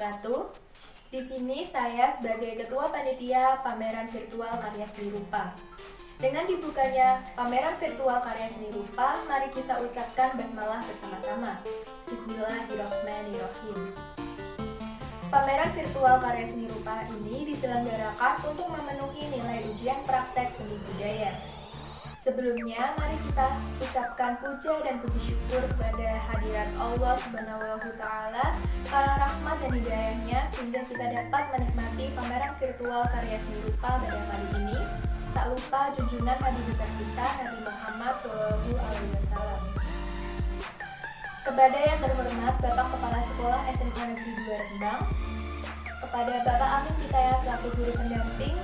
wabarakatuh. Di sini saya sebagai Ketua Panitia Pameran Virtual Karya Seni Rupa. Dengan dibukanya Pameran Virtual Karya Seni Rupa, mari kita ucapkan basmalah bersama-sama. Bismillahirrahmanirrahim. Pameran Virtual Karya Seni Rupa ini diselenggarakan untuk memenuhi nilai ujian praktek seni budaya. Sebelumnya, mari kita ucapkan puja dan puji syukur kepada hadirat Allah Subhanahu wa Ta'ala karena rahmat dan hidayahnya sehingga kita dapat menikmati pameran virtual karya seni rupa pada kali ini. Tak lupa junjungan Nabi besar kita, Nabi Muhammad SAW. Kepada yang terhormat Bapak Kepala Sekolah SMA Negeri 2 Rembang, kepada Bapak Amin Pitaya selaku guru pendamping,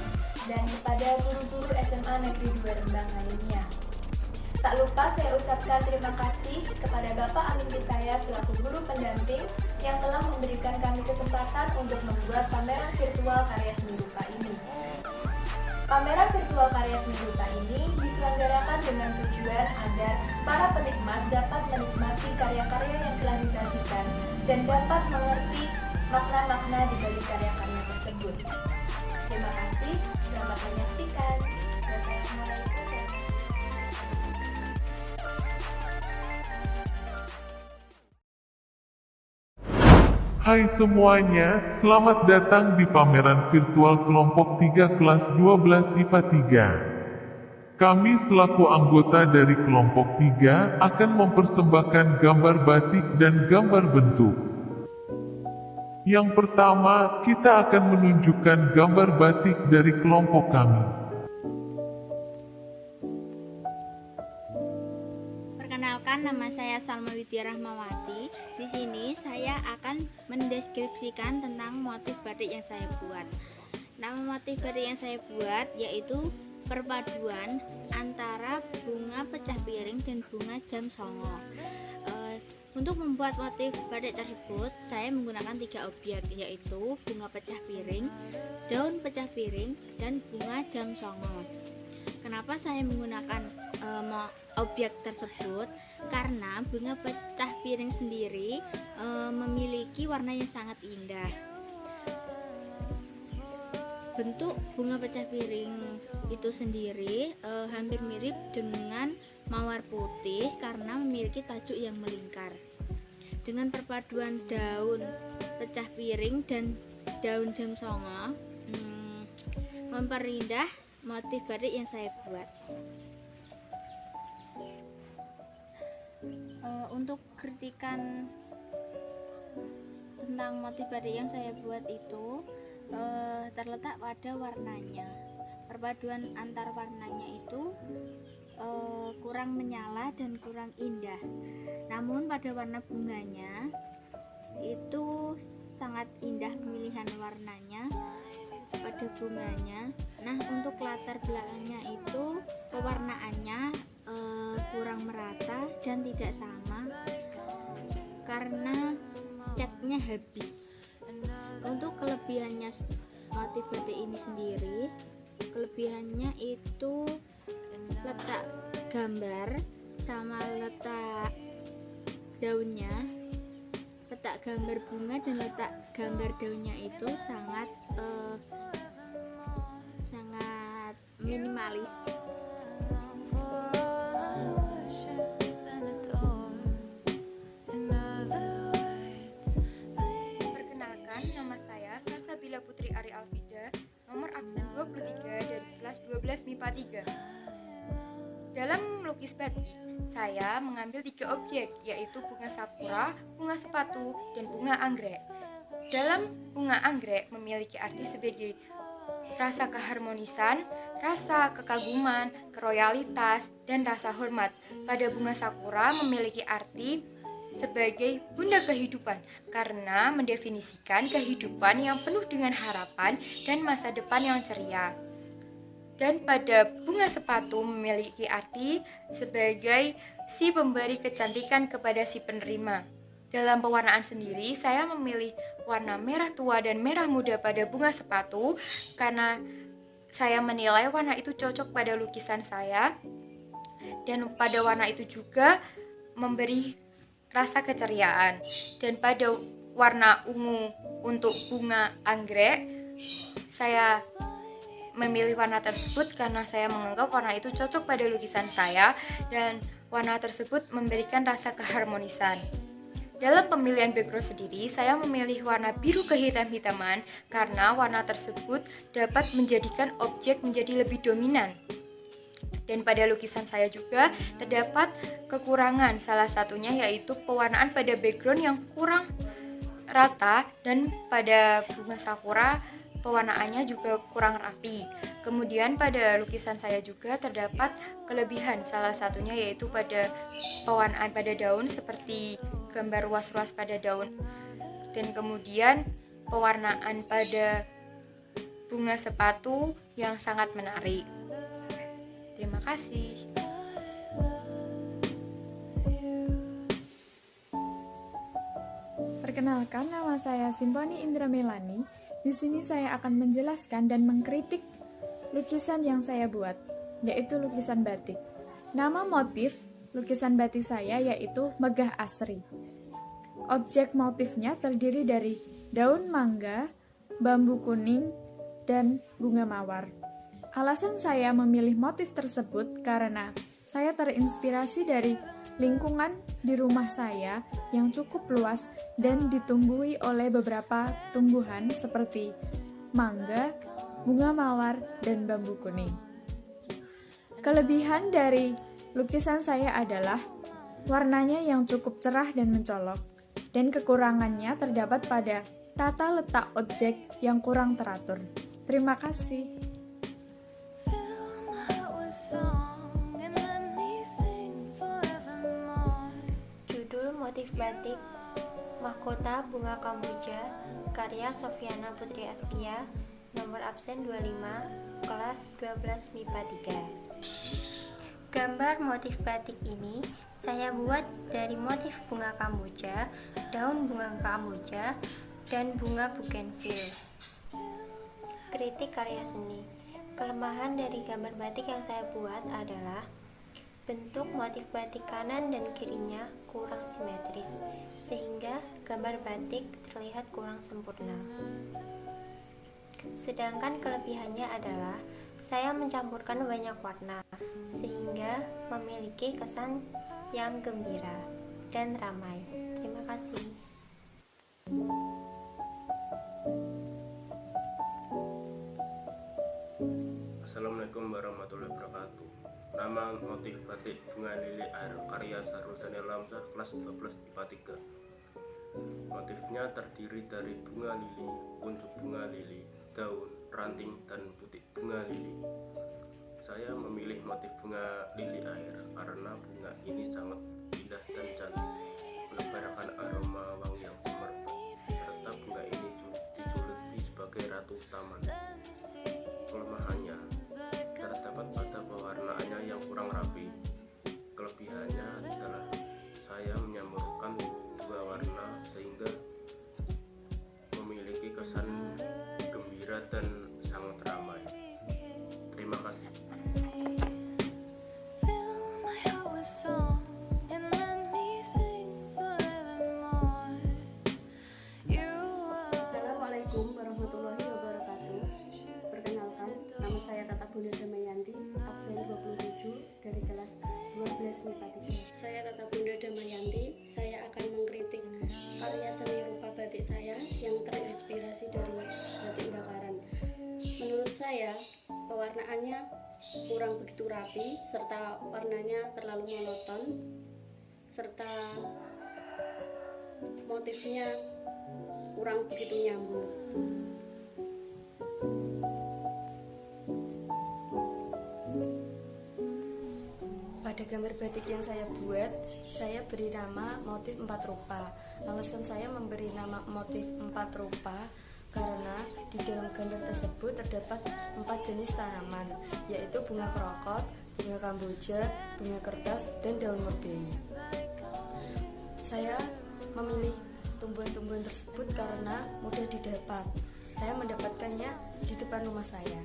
dan kepada guru-guru SMA Negeri 2 Rembang lainnya. Tak lupa saya ucapkan terima kasih kepada Bapak Amin Pitaya selaku guru pendamping yang telah memberikan kami kesempatan untuk membuat pameran virtual karya seni rupa ini. Pameran virtual karya seni rupa ini diselenggarakan dengan tujuan agar para penikmat dapat menikmati karya-karya yang telah disajikan dan dapat mengerti makna-makna di balik karya-karya tersebut. Terima kasih, selamat menyaksikan. Wassalamualaikum. Hai semuanya, selamat datang di pameran virtual kelompok 3 kelas 12 IPA 3. Kami selaku anggota dari kelompok 3 akan mempersembahkan gambar batik dan gambar bentuk. Yang pertama, kita akan menunjukkan gambar batik dari kelompok kami. Perkenalkan, nama saya Salma Widya Rahmawati. Di sini saya akan mendeskripsikan tentang motif batik yang saya buat. Nama motif batik yang saya buat yaitu perpaduan antara bunga pecah piring dan bunga jam songo. Untuk membuat motif batik tersebut, saya menggunakan 3 objek, yaitu bunga pecah piring, daun pecah piring, dan bunga jam songo. Kenapa saya menggunakan objek tersebut? Karena bunga pecah piring sendiri memiliki warna yang sangat indah. Bentuk bunga pecah piring itu sendiri hampir mirip dengan mawar putih karena memiliki tajuk yang melingkar. Dengan perpaduan daun pecah piring dan daun jam songo, memperindah motif batik yang saya buat. Untuk kritikan tentang motif batik yang saya buat itu terletak pada warnanya. Perpaduan antar warnanya itu kurang menyala dan kurang indah. Namun pada warna bunganya itu sangat indah pemilihan warnanya pada bunganya. Nah, untuk latar belakangnya itu pewarnaannya kurang merata dan tidak sama karena catnya habis. Untuk kelebihannya motif batik ini sendiri, kelebihannya itu letak gambar sama letak daunnya. Letak gambar bunga dan letak gambar daunnya itu sangat minimalis. Perkenalkan, nama saya Salsabila Putri Ari Alfida, nomor absen 23 dari kelas 12 MIPA 3. Dalam melukis batik, saya mengambil 3 objek, yaitu bunga sakura, bunga sepatu, dan bunga anggrek. Dalam bunga anggrek memiliki arti sebagai rasa keharmonisan, rasa kekaguman, keroyalitas, dan rasa hormat. Pada bunga sakura memiliki arti sebagai bunda kehidupan karena mendefinisikan kehidupan yang penuh dengan harapan dan masa depan yang ceria. Dan pada bunga sepatu memiliki arti sebagai si pemberi kecantikan kepada si penerima. Dalam pewarnaan sendiri, saya memilih warna merah tua dan merah muda pada bunga sepatu karena saya menilai warna itu cocok pada lukisan saya. Dan pada warna itu juga memberi rasa keceriaan. Dan pada warna ungu untuk bunga anggrek, saya memilih warna tersebut karena saya menganggap warna itu cocok pada lukisan saya dan warna tersebut memberikan rasa keharmonisan. Dalam pemilihan background sendiri, saya memilih warna biru kehitam-hitaman karena warna tersebut dapat menjadikan objek menjadi lebih dominan. Dan pada lukisan saya juga terdapat kekurangan, salah satunya yaitu pewarnaan pada background yang kurang rata dan pada bunga sakura pewarnaannya juga kurang rapi. Kemudian pada lukisan saya juga terdapat kelebihan, salah satunya yaitu pada pewarnaan pada daun seperti gambar ruas-ruas pada daun, dan kemudian pewarnaan pada bunga sepatu yang sangat menarik. Terima kasih. Perkenalkan, nama saya Simponi Indra Melani. Di sini saya akan menjelaskan dan mengkritik lukisan yang saya buat, yaitu lukisan batik. Nama motif lukisan batik saya yaitu Megah Asri. Objek motifnya terdiri dari daun mangga, bambu kuning, dan bunga mawar. Alasan saya memilih motif tersebut karena saya terinspirasi dari lingkungan di rumah saya yang cukup luas dan ditumbuhi oleh beberapa tumbuhan seperti mangga, bunga mawar, dan bambu kuning. Kelebihan dari lukisan saya adalah warnanya yang cukup cerah dan mencolok, dan kekurangannya terdapat pada tata letak objek yang kurang teratur. Terima kasih. Judul motif batik Mahkota Bunga Kamboja, karya Sofiana Putri Askia, nomor absen 25, kelas 12 MIPA 3. Gambar motif batik ini saya buat dari motif bunga kamboja, daun bunga kamboja, dan bunga bougainville. Kritik karya seni. Kelemahan dari gambar batik yang saya buat adalah bentuk motif batik kanan dan kirinya kurang simetris, sehingga gambar batik terlihat kurang sempurna. Sedangkan kelebihannya adalah saya mencampurkan banyak warna, sehingga memiliki kesan yang gembira dan ramai. Terima kasih. Assalamualaikum warahmatullahi wabarakatuh. Nama motif batik bunga lili air karya Sarul Daniel Lamsah, kelas 12 IPA 3. Motifnya terdiri dari bunga lili, kuncup bunga lili, daun, ranting, dan butik bunga lili. Saya memilih motif bunga lili air karena bunga ini sangat indah dan cantik, menebarkan aroma wangi yang semerbak, serta bunga ini dijuluki sebagai ratu taman. Kelemahannya terdapat pada pewarnaannya yang kurang rapi. Kelebihannya adalah saya menyampurkan dua warna sehingga memiliki kesan gembira dan sangat ramai. Terima kasih. Assalamualaikum warahmatullahi wabarakatuh. Perkenalkan, nama saya Tata Bunda Damayanti, absen 27 dari kelas 12 MIPA 3. Saya Tata Bunda Damayanti, saya akan mengkritik karya seni rupa batik saya yang terinspirasi dari batik bakaran. Menurut saya, pewarnaannya kurang begitu rapi, serta warnanya terlalu monoton, serta motifnya kurang begitu nyambung. Pada gambar batik yang saya buat, saya beri nama motif 4 rupa. Alasan saya memberi nama motif 4 rupa karena di dalam gambar tersebut terdapat 4 jenis tanaman, yaitu bunga krokot, bunga kamboja, bunga kertas, dan daun merdei. Saya memilih tumbuhan-tumbuhan tersebut karena mudah didapat. Saya mendapatkannya di depan rumah saya.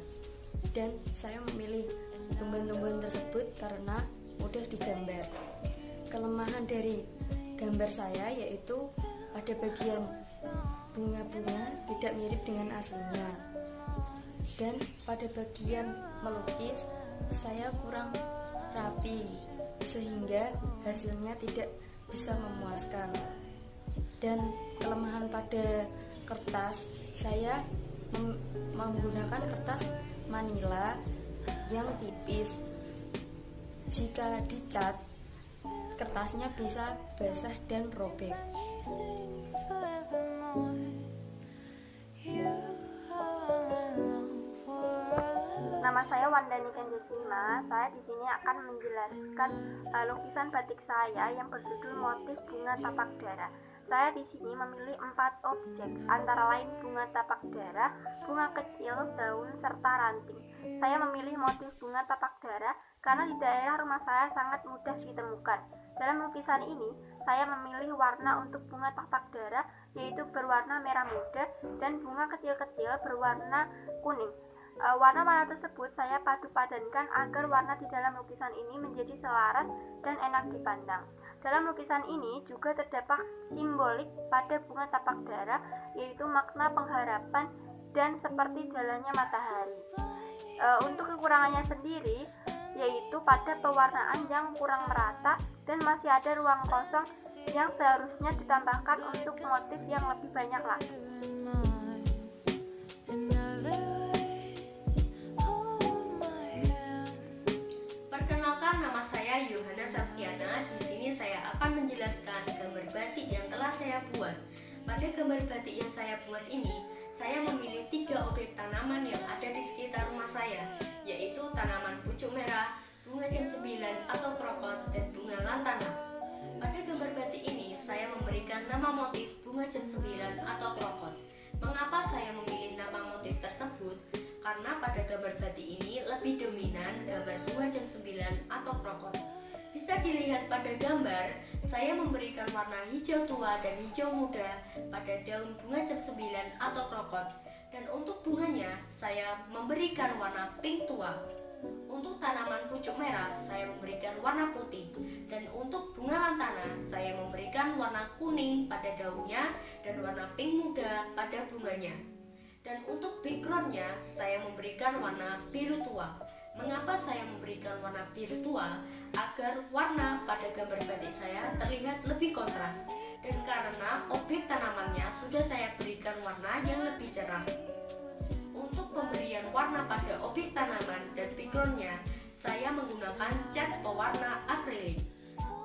Dan saya memilih tumbuhan-tumbuhan tersebut karena mudah digambar. Kelemahan dari gambar saya yaitu pada bagian bunga-bunga tidak mirip dengan aslinya. Dan pada bagian melukis saya kurang rapi sehingga hasilnya tidak bisa memuaskan. Dan kelemahan pada kertas, saya menggunakan kertas manila yang tipis. Jika dicat, kertasnya bisa basah dan robek. Nama saya Wandani Kanjasima. Saya di sini akan menjelaskan lukisan batik saya yang berjudul Motif Bunga Tapak Dara. Saya di sini memilih 4 objek, antara lain bunga tapak dara, bunga kecil, daun, serta ranting. Saya memilih motif bunga tapak dara karena di daerah rumah saya sangat mudah ditemukan. Dalam lukisan ini, saya memilih warna untuk bunga tapak dara, yaitu berwarna merah muda, dan bunga kecil-kecil berwarna kuning. Warna-warna tersebut saya padu-padankan agar warna di dalam lukisan ini menjadi selaras dan enak dipandang. Dalam lukisan ini juga terdapat simbolik pada bunga tapak dara, yaitu makna pengharapan dan seperti jalannya matahari. Untuk kekurangannya sendiri, yaitu pada pewarnaan yang kurang merata dan masih ada ruang kosong yang seharusnya ditambahkan untuk motif yang lebih banyak lagi. Perkenalkan, nama saya Yohana Safiana. Di sini saya akan menjelaskan gambar batik yang telah saya buat. Pada gambar batik yang saya buat ini, saya memilih 3 objek tanaman yang ada di sekitar rumah saya, yaitu tanaman pucuk merah, bunga jam 9 atau krokot, dan bunga lantana. Pada gambar batik ini, saya memberikan nama motif bunga jam 9 atau krokot. Mengapa saya memilih nama motif tersebut? Karena pada gambar batik ini lebih dominan gambar bunga jam 9 atau krokot. Bisa dilihat pada gambar, saya memberikan warna hijau tua dan hijau muda pada daun bunga jam 9 atau krokot. Dan untuk bunganya, saya memberikan warna pink tua. Untuk tanaman pucuk merah, saya memberikan warna putih. Dan untuk bunga lantana, saya memberikan warna kuning pada daunnya dan warna pink muda pada bunganya. Dan untuk backgroundnya, saya memberikan warna biru tua. Mengapa saya memberikan warna biru tua? Agar warna pada gambar batik saya terlihat lebih kontras. Dan karena objek tanamannya sudah saya berikan warna yang lebih cerah. Untuk pemberian warna pada objek tanaman dan backgroundnya, saya menggunakan cat pewarna akrilik.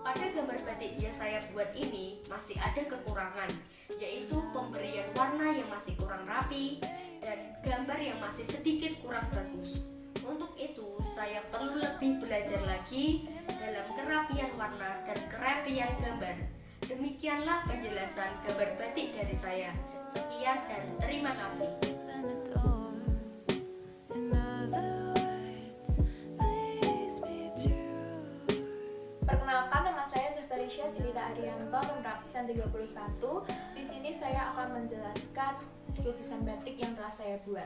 Pada gambar batik yang saya buat ini masih ada kekurangan, yaitu pemberian warna yang masih kurang rapi dan gambar yang masih sedikit kurang bagus. Untuk itu, saya perlu lebih belajar lagi dalam kerapian warna dan kerapian gambar. Demikianlah penjelasan gambar batik dari saya. Sekian dan terima kasih. Perkenalkan, nama saya Suferisha Silita Arianto, nomor absen 31. Di sini saya akan menjelaskan lukisan batik yang telah saya buat.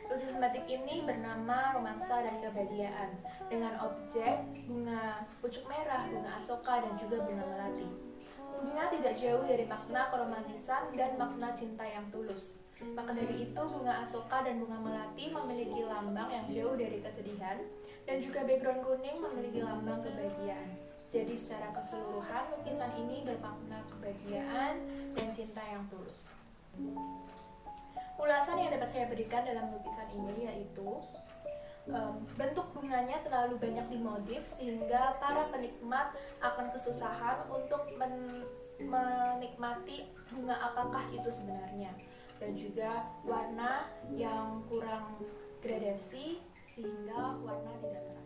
Lukisan batik ini bernama Romansa dan Kebahagiaan, dengan objek bunga pucuk merah, bunga asoka, dan juga bunga melati. Bunga tidak jauh dari makna keromantisan dan makna cinta yang tulus. Maka dari itu, bunga asoka dan bunga melati memiliki lambang yang jauh dari kesedihan, dan juga background kuning memiliki lambang kebahagiaan. Jadi secara keseluruhan, lukisan ini bermakna kebahagiaan dan cinta yang tulus. Ulasan yang dapat saya berikan dalam lukisan ini yaitu bentuk bunganya terlalu banyak dimodif sehingga para penikmat akan kesusahan untuk menikmati bunga apakah itu sebenarnya, dan juga warna yang kurang gradasi sehingga warna tidak terang.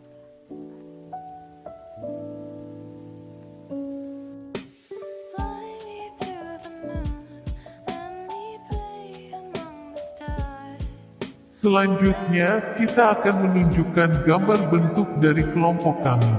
Selanjutnya, kita akan menunjukkan gambar bentuk dari kelompok kami.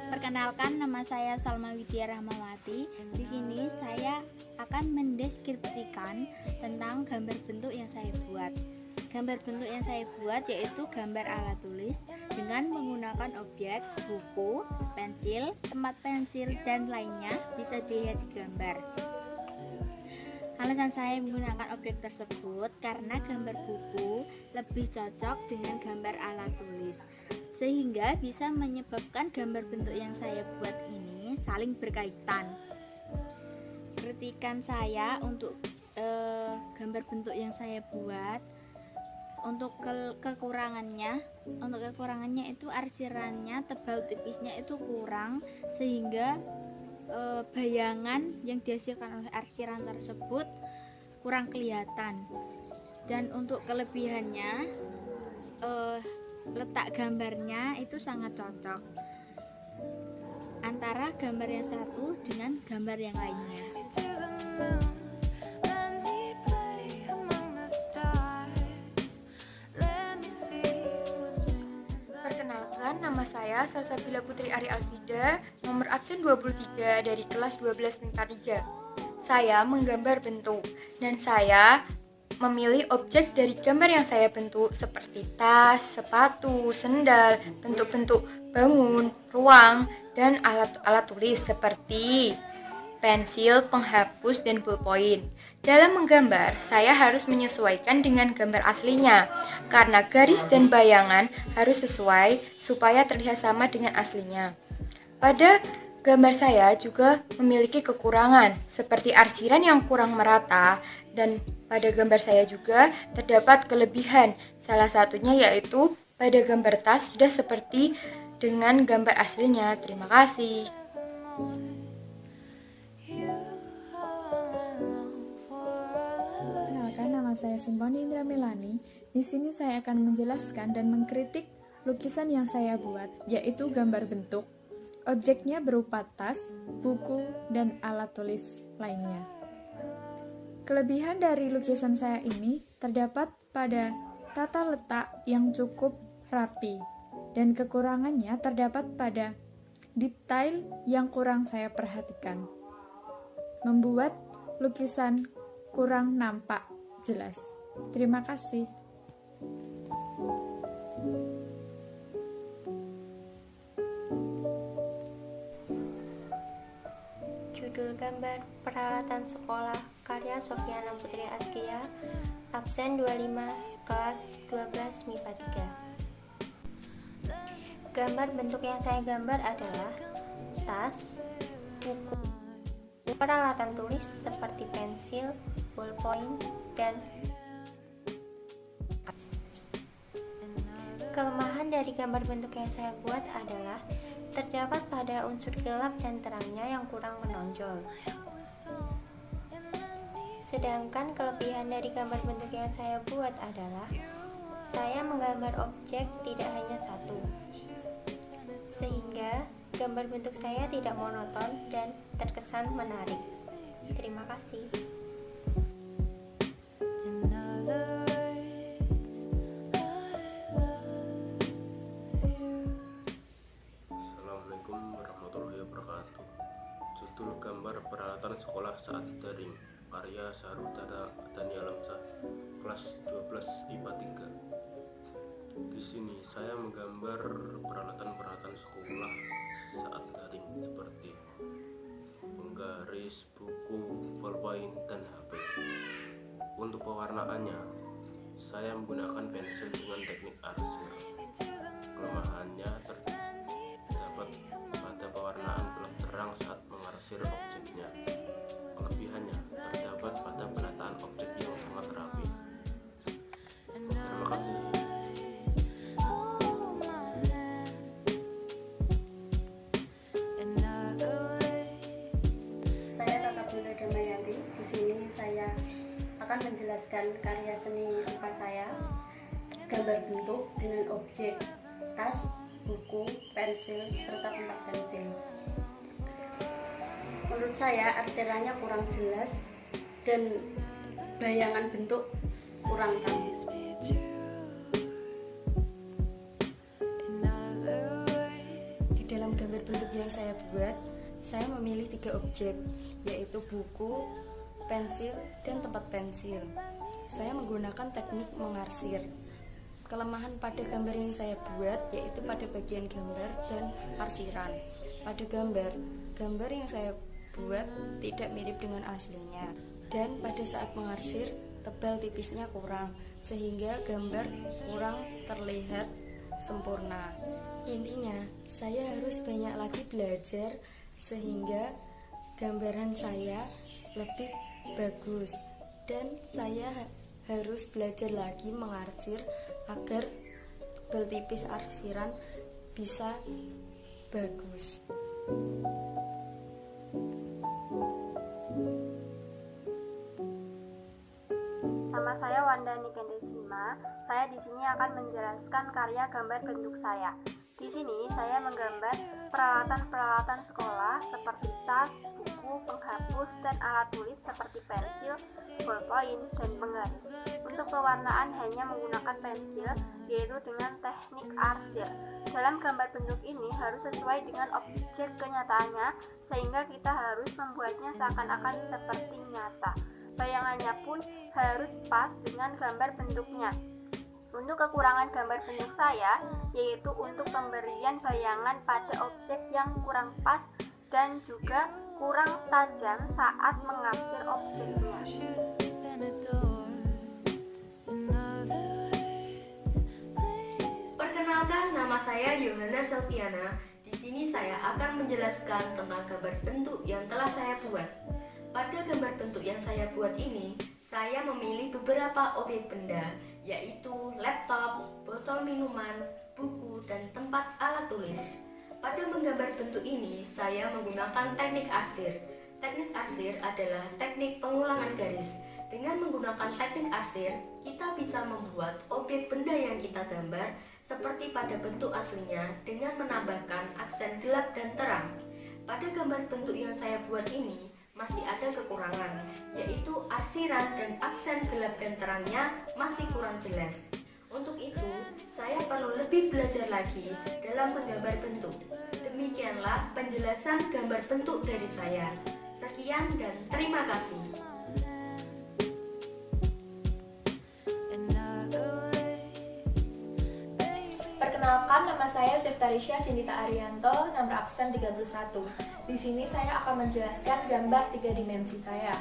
Perkenalkan, nama saya Salma Widya Rahmawati. Di sini saya akan mendeskripsikan tentang gambar bentuk yang saya buat. Gambar bentuk yang saya buat yaitu gambar alat tulis dengan menggunakan objek, buku, pensil, tempat pensil, dan lainnya bisa dilihat di gambar. Alasan saya menggunakan objek tersebut karena gambar buku lebih cocok dengan gambar alat tulis, sehingga bisa menyebabkan gambar bentuk yang saya buat ini saling berkaitan. Kritikan saya untuk gambar bentuk yang saya buat, untuk kekurangannya itu arsirannya, tebal tipisnya itu kurang, sehingga bayangan yang dihasilkan oleh arsiran tersebut kurang kelihatan. Dan untuk kelebihannya, letak gambarnya itu sangat cocok antara gambar yang satu dengan gambar yang lainnya. Perkenalkan, nama saya Salsabila Putri Ari Alfida, nomor absen 23 dari kelas 12 MIPA 3. Saya menggambar bentuk dan saya memilih objek dari gambar yang saya bentuk seperti tas, sepatu, sendal, bentuk-bentuk bangun, ruang, dan alat-alat tulis seperti pensil, penghapus, dan ballpoint. Dalam menggambar, saya harus menyesuaikan dengan gambar aslinya, karena garis dan bayangan harus sesuai supaya terlihat sama dengan aslinya. Pada gambar saya juga memiliki kekurangan, seperti arsiran yang kurang merata, dan pada gambar saya juga terdapat kelebihan, salah satunya yaitu pada gambar tas sudah seperti dengan gambar aslinya. Terima kasih. Nama saya Simponi Indra Melani. Di sini saya akan menjelaskan dan mengkritik lukisan yang saya buat, yaitu gambar bentuk. Objeknya berupa tas, buku, dan alat tulis lainnya. Kelebihan dari lukisan saya ini terdapat pada tata letak yang cukup rapi, dan kekurangannya terdapat pada detail yang kurang saya perhatikan, membuat lukisan kurang nampak jelas. Terima kasih. Judul gambar peralatan sekolah karya Sofiana Putri Askia, absen 25, kelas 12 MIPA 3. Gambar bentuk yang saya gambar adalah tas, buku, peralatan tulis seperti pensil, ballpoint, dan kelemahan dari gambar bentuk yang saya buat adalah terdapat pada unsur gelap dan terangnya yang kurang menonjol. Sedangkan kelebihan dari gambar bentuk yang saya buat adalah saya menggambar objek tidak hanya satu, sehingga gambar bentuk saya tidak monoton dan terkesan menarik. Terima kasih. Assalamualaikum warahmatullahi wabarakatuh. Judul gambar peralatan sekolah saat daring karya Sarultana Daniel Lamsah, kelas 12 IPA 3. Di sini saya menggambar peralatan-peralatan sekolah saat daring seperti penggaris, buku, ballpoint, dan HP. Untuk pewarnaannya, saya menggunakan pensil dengan teknik arsir. Kelemahannya terdapat pada pewarnaan gelap terang saat mengarsir objeknya. Kelebihannya terdapat pada penataan objek yang sangat rapi. Terima kasih. Saya Tata Bunda Damayanti. Di sini saya akan menjelaskan karya seni rupa saya, gambar bentuk dengan objek tas, buku, pensil, serta tempat pensil. Menurut saya arsirannya kurang jelas dan bayangan bentuk kurang terang. Di dalam gambar bentuk yang saya buat, saya memilih 3 objek, yaitu buku, pensil, dan tempat pensil. saya menggunakan teknik mengarsir. Kelemahan pada gambar yang saya buat yaitu pada bagian gambar dan arsiran. Pada gambar yang saya buat tidak mirip dengan aslinya, dan pada saat mengarsir tebal tipisnya kurang, sehingga gambar kurang terlihat sempurna. Intinya, saya harus banyak lagi belajar sehingga gambaran saya lebih bagus, dan saya harus belajar lagi mengarsir agar tebal tipis arsiran bisa bagus. Nama saya Wandani Kendesima. Saya di sini akan menjelaskan karya gambar bentuk saya. Di sini saya menggambar peralatan-peralatan sekolah seperti tas, buku, penghapus, dan alat tulis seperti pensil, ballpoint, dan penggaris. Untuk pewarnaan hanya menggunakan pensil, yaitu dengan teknik arsir. Dalam gambar bentuk ini harus sesuai dengan objek kenyataannya, sehingga kita harus membuatnya seakan-akan seperti nyata. Bayangannya pun harus pas dengan gambar bentuknya. Untuk kekurangan gambar bentuk saya, yaitu untuk pemberian bayangan pada objek yang kurang pas dan juga kurang tajam saat mengambil objeknya. Perkenalkan, nama saya Yohana Selviana. Di sini saya akan menjelaskan tentang gambar bentuk yang telah saya buat. Pada gambar bentuk yang saya buat ini, saya memilih beberapa objek benda, yaitu laptop, botol minuman, buku, dan tempat alat tulis. Pada menggambar bentuk ini, saya menggunakan teknik arsir. Teknik arsir adalah teknik pengulangan garis. Dengan menggunakan teknik arsir, kita bisa membuat objek benda yang kita gambar seperti pada bentuk aslinya dengan menambahkan aksen gelap dan terang. Pada gambar bentuk yang saya buat ini, masih ada kekurangan, yaitu arsiran dan aksen gelap dan terangnya masih kurang jelas. Untuk itu, saya perlu lebih belajar lagi dalam menggambar bentuk. Demikianlah penjelasan gambar bentuk dari saya. Sekian dan terima kasih. Perkenalkan, nama saya Siftarisha Sindita Arianto, nomor absen 31. Di sini saya akan menjelaskan gambar 3 dimensi saya.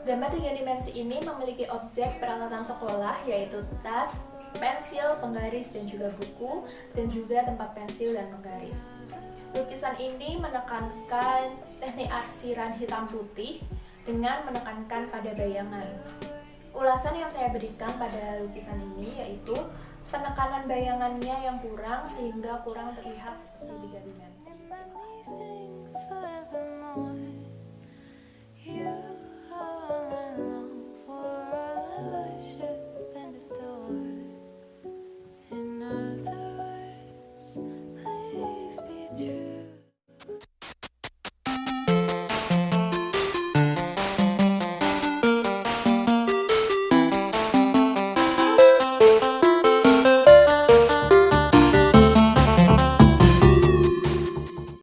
Gambar 3 dimensi ini memiliki objek peralatan sekolah, yaitu tas, pensil, penggaris, dan juga buku, dan juga tempat pensil dan penggaris. Lukisan ini menekankan teknik arsiran hitam putih dengan menekankan pada bayangan. Ulasan yang saya berikan pada lukisan ini yaitu penekanan bayangannya yang kurang sehingga kurang terlihat seperti 3 dimensi. Terima kasih.